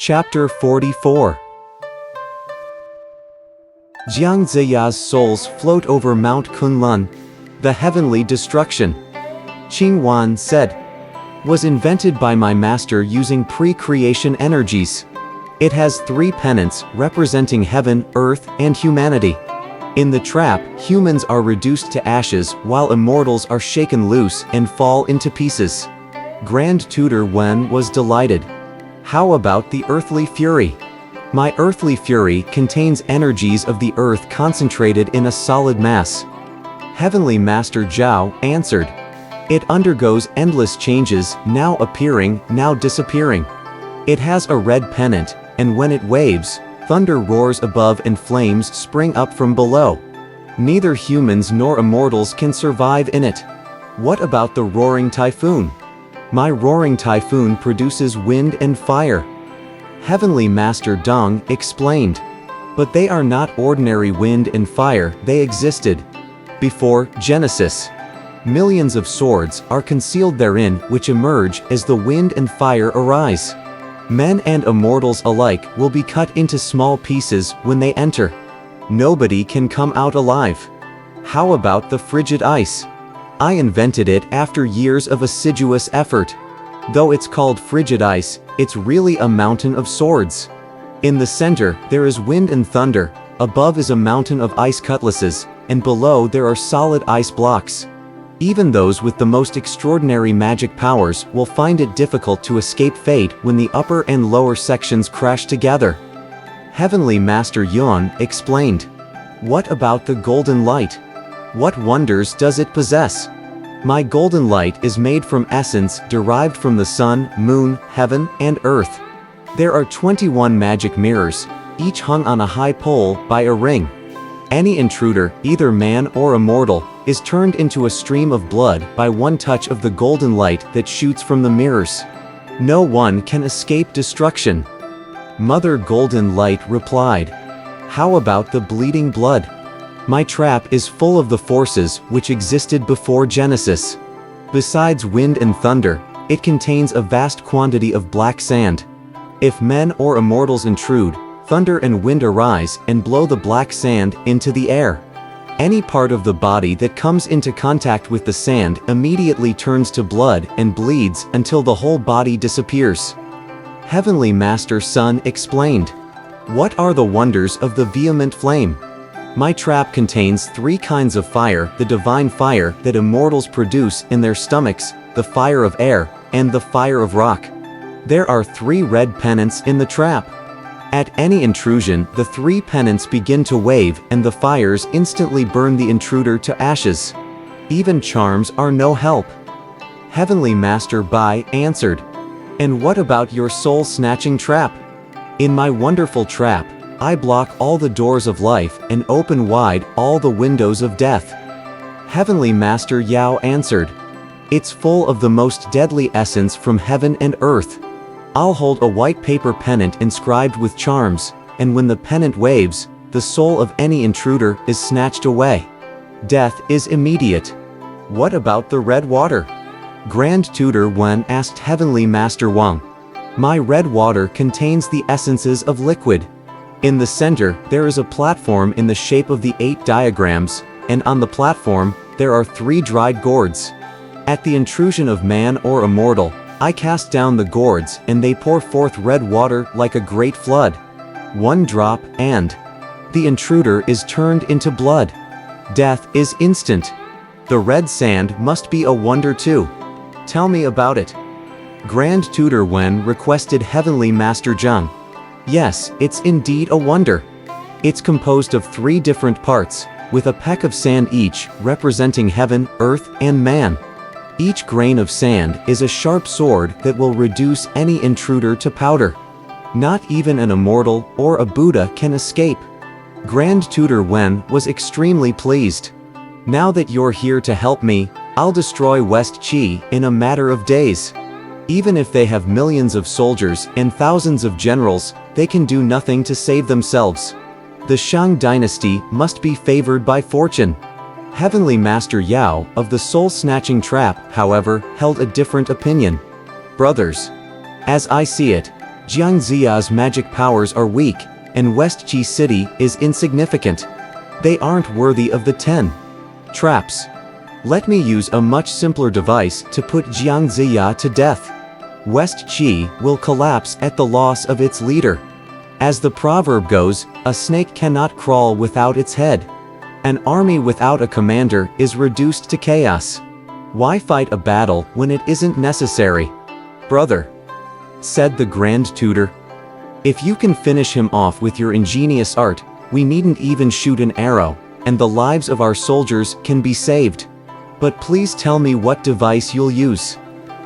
Chapter 44. Jiang Ziya's souls float over Mount Kunlun, the heavenly destruction. Qing Wan said, was invented by my master using pre-creation energies. It has 3 pennants representing heaven, earth, and humanity. In the trap, humans are reduced to ashes while immortals are shaken loose and fall into pieces. Grand Tutor Wen was delighted. How about the earthly fury? My earthly fury contains energies of the earth concentrated in a solid mass. Heavenly Master Zhao answered. It undergoes endless changes, now appearing, now disappearing. It has a red pennant, and when it waves, thunder roars above and flames spring up from below. Neither humans nor immortals can survive in it. What about the roaring typhoon? My roaring typhoon produces wind and fire. Heavenly Master Dong explained. But they are not ordinary wind and fire, they existed before Genesis. Millions of swords are concealed therein which emerge as the wind and fire arise. Men and immortals alike will be cut into small pieces when they enter. Nobody can come out alive. How about the frigid ice? I invented it after years of assiduous effort. Though it's called frigid ice, it's really a mountain of swords. In the center, there is wind and thunder, above is a mountain of ice cutlasses, and below there are solid ice blocks. Even those with the most extraordinary magic powers will find it difficult to escape fate when the upper and lower sections crash together. Heavenly Master Yuan explained. What about the golden light? What wonders does it possess? My golden light is made from essence derived from the sun, moon, heaven, and earth. There are 21 magic mirrors, each hung on a high pole by a ring. Any intruder, either man or immortal, is turned into a stream of blood by one touch of the golden light that shoots from the mirrors. No one can escape destruction. Mother Golden Light replied. How about the bleeding blood? My trap is full of the forces which existed before Genesis. Besides wind and thunder, it contains a vast quantity of black sand. If men or immortals intrude, thunder and wind arise and blow the black sand into the air. Any part of the body that comes into contact with the sand immediately turns to blood and bleeds until the whole body disappears. Heavenly Master Sun explained. What are the wonders of the vehement flame? My trap contains 3 kinds of fire, the divine fire that immortals produce in their stomachs, the fire of air, and the fire of rock. There are 3 red pennants in the trap. At any intrusion, the 3 pennants begin to wave and the fires instantly burn the intruder to ashes. Even charms are no help. Heavenly Master Bai answered. And what about your soul-snatching trap? In my wonderful trap, I block all the doors of life and open wide all the windows of death. Heavenly Master Yao answered. It's full of the most deadly essence from heaven and earth. I'll hold a white paper pennant inscribed with charms, and when the pennant waves, the soul of any intruder is snatched away. Death is immediate. What about the red water? Grand Tutor Wen asked Heavenly Master Wang. My red water contains the essences of liquid. In the center, there is a platform in the shape of the 8 diagrams, and on the platform, there are 3 dried gourds. At the intrusion of man or immortal, I cast down the gourds and they pour forth red water like a great flood. 1 drop and the intruder is turned into blood. Death is instant. The red sand must be a wonder too. Tell me about it. Grand Tutor Wen requested Heavenly Master Zhang. Yes, it's indeed a wonder. It's composed of 3 different parts, with a peck of sand each, representing heaven, earth, and man. Each grain of sand is a sharp sword that will reduce any intruder to powder. Not even an immortal or a Buddha can escape. Grand Tutor Wen was extremely pleased. Now that you're here to help me, I'll destroy West Qi in a matter of days. Even if they have millions of soldiers and thousands of generals, they can do nothing to save themselves. The Shang dynasty must be favored by fortune. Heavenly Master Yao of the soul-snatching trap, however, held a different opinion. Brothers, as I see it, Jiang Ziya's magic powers are weak, and West Qi City is insignificant. They aren't worthy of the 10 traps. Let me use a much simpler device to put Jiang Ziya to death. West Qi will collapse at the loss of its leader. As the proverb goes, a snake cannot crawl without its head. An army without a commander is reduced to chaos. Why fight a battle when it isn't necessary? Brother, said the Grand Tutor, if you can finish him off with your ingenious art, we needn't even shoot an arrow, and the lives of our soldiers can be saved. But please tell me what device you'll use.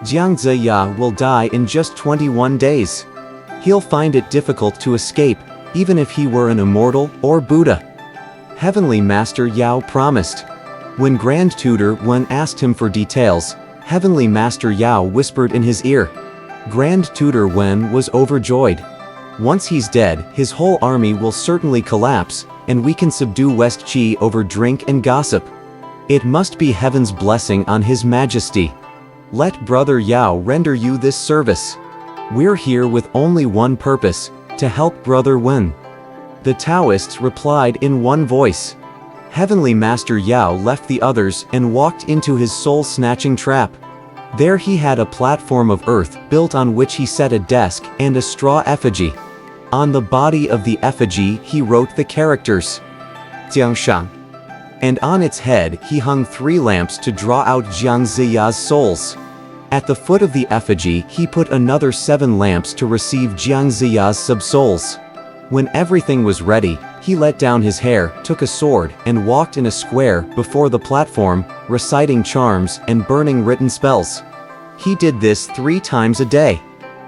Jiang Ziya will die in just 21 days. He'll find it difficult to escape, even if he were an immortal or Buddha. Heavenly Master Yao promised. When Grand Tutor Wen asked him for details, Heavenly Master Yao whispered in his ear. Grand Tutor Wen was overjoyed. Once he's dead, his whole army will certainly collapse, and we can subdue West Qi over drink and gossip. It must be heaven's blessing on His Majesty. Let Brother Yao render you this service. We're here with only one purpose, to help Brother Wen. The Taoists replied in one voice. Heavenly Master Yao left the others and walked into his soul-snatching trap. There he had a platform of earth built on which he set a desk and a straw effigy. On the body of the effigy he wrote the characters Jiangshang. And on its head he hung 3 lamps to draw out Jiang Ziya's souls. At the foot of the effigy he put another 7 lamps to receive Jiang Ziya's sub-souls. When everything was ready, he let down his hair, took a sword, and walked in a square before the platform, reciting charms and burning written spells. He did this 3 times a day.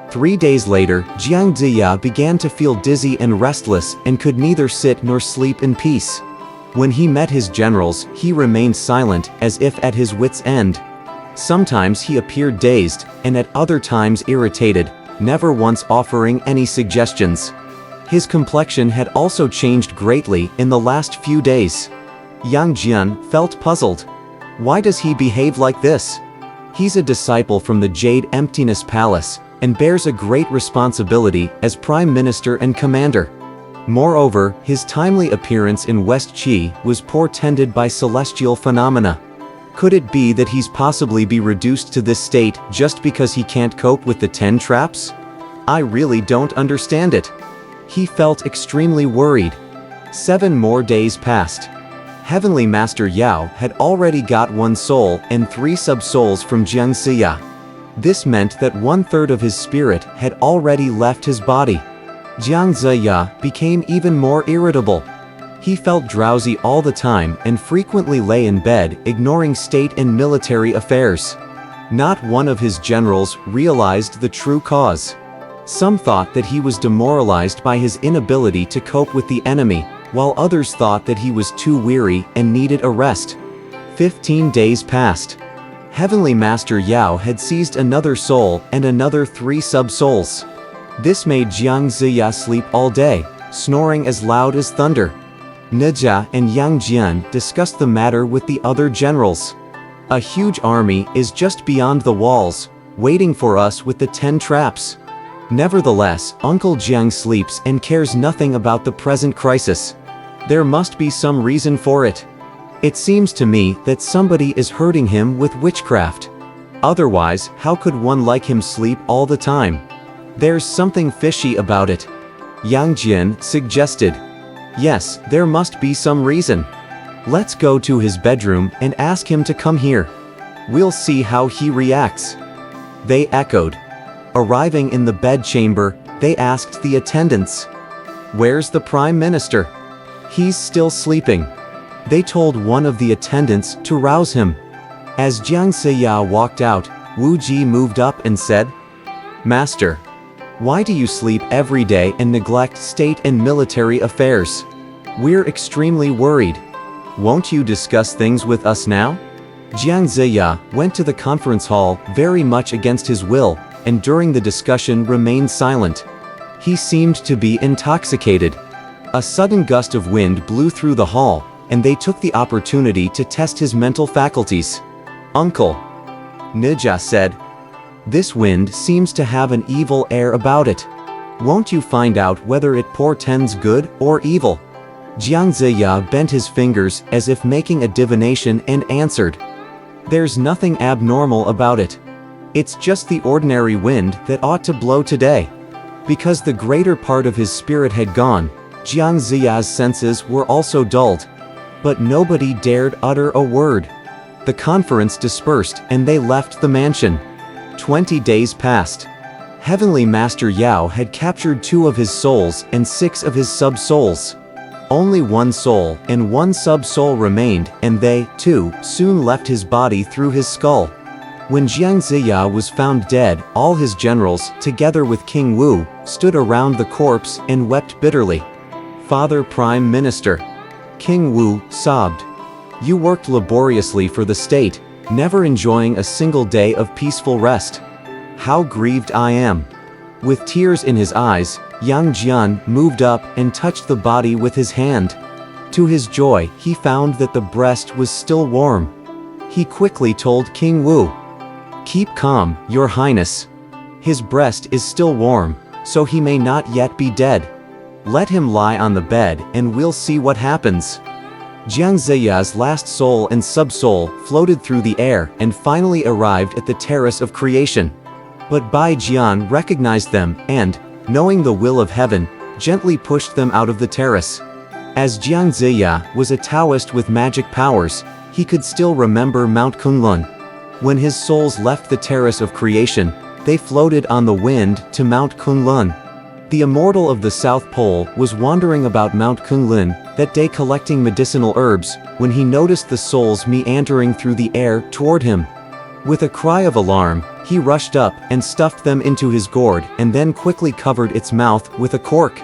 3 days later, Jiang Ziya began to feel dizzy and restless and could neither sit nor sleep in peace. When he met his generals, he remained silent, as if at his wits' end. Sometimes he appeared dazed, and at other times irritated, never once offering any suggestions. His complexion had also changed greatly in the last few days. Yang Jian felt puzzled. Why does he behave like this? He's a disciple from the Jade Emptiness Palace, and bears a great responsibility as Prime Minister and Commander. Moreover, his timely appearance in West Qi was portended by celestial phenomena. Could it be that he's possibly be reduced to this state just because he can't cope with the 10 traps? I really don't understand it. He felt extremely worried. 7 more days passed. Heavenly Master Yao had already got 1 soul and 3 sub-souls from Jiang Ziya. This meant that 1/3 of his spirit had already left his body. Jiang Ziya became even more irritable. He felt drowsy all the time and frequently lay in bed, ignoring state and military affairs. Not one of his generals realized the true cause. Some thought that he was demoralized by his inability to cope with the enemy, while others thought that he was too weary and needed a rest. 15 days passed. Heavenly Master Yao had seized another soul and another 3 sub-souls. This made Jiang Ziya sleep all day, snoring as loud as thunder. Nijia and Yang Jian discussed the matter with the other generals. A huge army is just beyond the walls, waiting for us with the 10 traps. Nevertheless, Uncle Jiang sleeps and cares nothing about the present crisis. There must be some reason for it. It seems to me that somebody is hurting him with witchcraft. Otherwise, how could one like him sleep all the time? There's something fishy about it. Yang Jian suggested. Yes, there must be some reason. Let's go to his bedroom and ask him to come here. We'll see how he reacts. They echoed. Arriving in the bedchamber, they asked the attendants. Where's the Prime Minister? He's still sleeping. They told one of the attendants to rouse him. As Jiang Ziya walked out, Wu Ji moved up and said, Master, why do you sleep every day and neglect state and military affairs? We're extremely worried. Won't you discuss things with us now? Jiang Ziya went to the conference hall very much against his will, and during the discussion remained silent. He seemed to be intoxicated. A sudden gust of wind blew through the hall, and they took the opportunity to test his mental faculties. Uncle, Nijia said, this wind seems to have an evil air about it. Won't you find out whether it portends good or evil? Jiang Ziya bent his fingers as if making a divination and answered. There's nothing abnormal about it. It's just the ordinary wind that ought to blow today. Because the greater part of his spirit had gone, Jiang Ziya's senses were also dulled. But nobody dared utter a word. The conference dispersed and they left the mansion. 20 days passed. Heavenly Master Yao had captured 2 of his souls and 6 of his sub-souls. Only 1 soul and 1 sub-soul remained, and they, too, soon left his body through his skull. When Jiang Ziya was found dead, all his generals, together with King Wu, stood around the corpse and wept bitterly. Father Prime Minister. King Wu sobbed. You worked laboriously for the state, never enjoying a single day of peaceful rest. How grieved I am. With tears in his eyes, Yang Jian moved up and touched the body with his hand. To his joy, he found that the breast was still warm. He quickly told King Wu, "Keep calm, Your Highness. His breast is still warm, so he may not yet be dead. Let him lie on the bed and we'll see what happens." Jiang Ziya's last soul and sub-soul floated through the air and finally arrived at the terrace of creation. But Bai Jian recognized them and, knowing the will of heaven, gently pushed them out of the terrace. As Jiang Ziya was a Taoist with magic powers, he could still remember Mount Kunlun. When his souls left the terrace of creation, they floated on the wind to Mount Kunlun. The immortal of the South Pole was wandering about Mount Kunlun that day collecting medicinal herbs, when he noticed the souls meandering through the air toward him. With a cry of alarm, he rushed up and stuffed them into his gourd and then quickly covered its mouth with a cork.